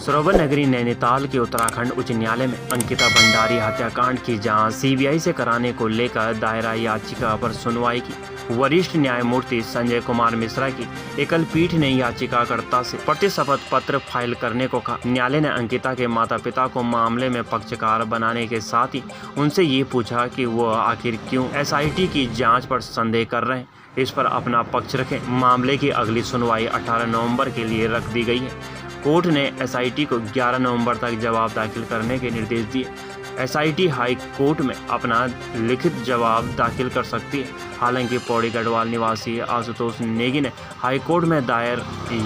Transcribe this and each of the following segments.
सरोवर नगरी नैनीताल के उत्तराखंड उच्च न्यायालय में अंकिता भंडारी हत्याकांड की जांच सीबीआई से कराने को लेकर दायरा याचिका पर सुनवाई की। वरिष्ठ न्यायमूर्ति संजय कुमार मिश्रा की एकल पीठ ने याचिकाकर्ता से प्रतिशपथ पत्र फाइल करने को कहा। न्यायालय ने अंकिता के माता पिता को मामले में पक्षकार बनाने के साथ ही उनसे ये पूछा कि वो आखिर क्यों एसआईटी की जाँच पर संदेह कर रहे हैं, इस पर अपना पक्ष रखें। मामले की अगली सुनवाई 18 नवंबर के लिए रख दी गई है। कोर्ट ने एसआईटी को 11 नवंबर तक जवाब दाखिल करने के निर्देश दिए। एसआईटी हाई कोर्ट में अपना लिखित जवाब दाखिल कर सकती है। हालांकि पौड़ी गढ़वाल निवासी आशुतोष नेगी ने हाई कोर्ट में दायर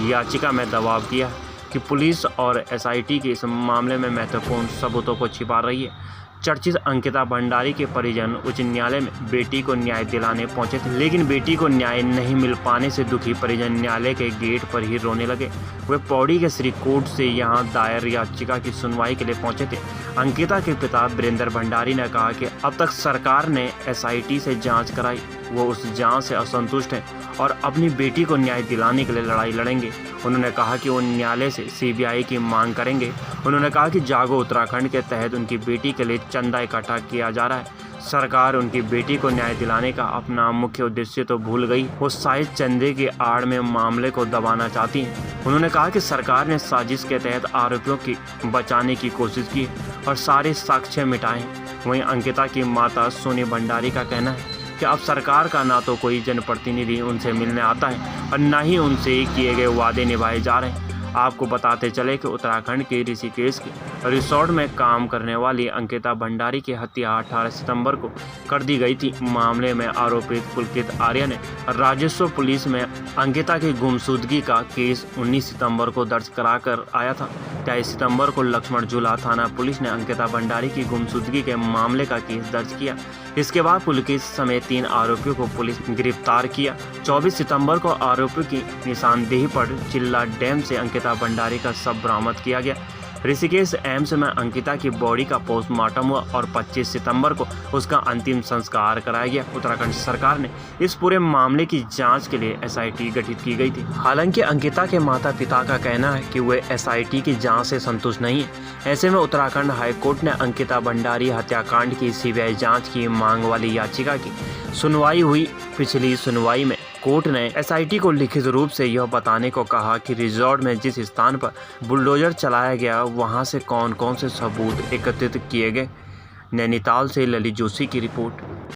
याचिका में दबाव किया कि पुलिस और एसआईटी के इस मामले में महत्वपूर्ण सबूतों को छिपा रही है। चर्चित अंकिता भंडारी के परिजन उच्च न्यायालय में बेटी को न्याय दिलाने पहुंचे थे, लेकिन बेटी को न्याय नहीं मिल पाने से दुखी परिजन न्यायालय के गेट पर ही रोने लगे। वे पौड़ी के श्री कोर्ट से यहां दायर याचिका की सुनवाई के लिए पहुंचे थे। अंकिता के पिता वीरेंद्र भंडारी ने कहा कि अब तक सरकार ने एसआईटी से जांच कराई, वो उस जांच से असंतुष्ट हैं और अपनी बेटी को न्याय दिलाने के लिए लड़ाई लड़ेंगे। उन्होंने कहा कि वो न्यायालय से सीबीआई की मांग करेंगे। उन्होंने कहा कि जागो उत्तराखंड के तहत उनकी बेटी के लिए चंदा इकट्ठा किया जा रहा है। सरकार उनकी बेटी को न्याय दिलाने का अपना मुख्य उद्देश्य तो भूल गई, वो शायद चंदे की आड़ में मामले को दबाना चाहती है। उन्होंने कहा कि सरकार ने साजिश के तहत आरोपियों की बचाने की कोशिश की और सारे साक्ष्य मिटाए। वहीं अंकिता की माता सोनी भंडारी का कहना है कि अब सरकार का ना तो कोई जनप्रतिनिधि उनसे मिलने आता है और न ही उनसे किए गए वादे निभाए जा रहे हैं। आपको बताते चले कि उत्तराखंड के ऋषिकेश के रिसोर्ट में काम करने वाली अंकिता भंडारी की हत्या 18 सितंबर को कर दी गई थी। मामले में आरोपित पुलकित आर्य ने राजस्व पुलिस में अंकिता की गुमशुदगी का केस 19 सितंबर को दर्ज कराकर आया था। 23 सितंबर को लक्ष्मण झूला थाना पुलिस ने अंकिता भंडारी की गुमशुदगी के मामले का केस दर्ज किया। इसके बाद पुलकित समेत 3 आरोपियों को पुलिस गिरफ्तार किया। 24 सितंबर को आरोपियों की निशानदेही पर चिल्ला डैम से अंकिता भंडारी का शव बरामद किया गया। ऋषिकेश एम्स में अंकिता की बॉडी का पोस्टमार्टम हुआ और 25 सितंबर को उसका अंतिम संस्कार कराया गया। उत्तराखंड सरकार ने इस पूरे मामले की जांच के लिए एसआईटी गठित की गई थी। हालांकि अंकिता के माता पिता का कहना है कि वे एसआईटी की जांच से संतुष्ट नहीं है। ऐसे में उत्तराखंड हाईकोर्ट ने अंकिता भंडारी हत्याकांड की सीबीआई जाँच की मांग वाली याचिका की सुनवाई हुई। पिछली सुनवाई में कोर्ट ने एसआईटी को लिखित रूप से यह बताने को कहा कि रिजॉर्ट में जिस स्थान पर बुलडोजर चलाया गया वहां से कौन कौन से सबूत एकत्रित किए गए। नैनीताल से ललित जोशी की रिपोर्ट।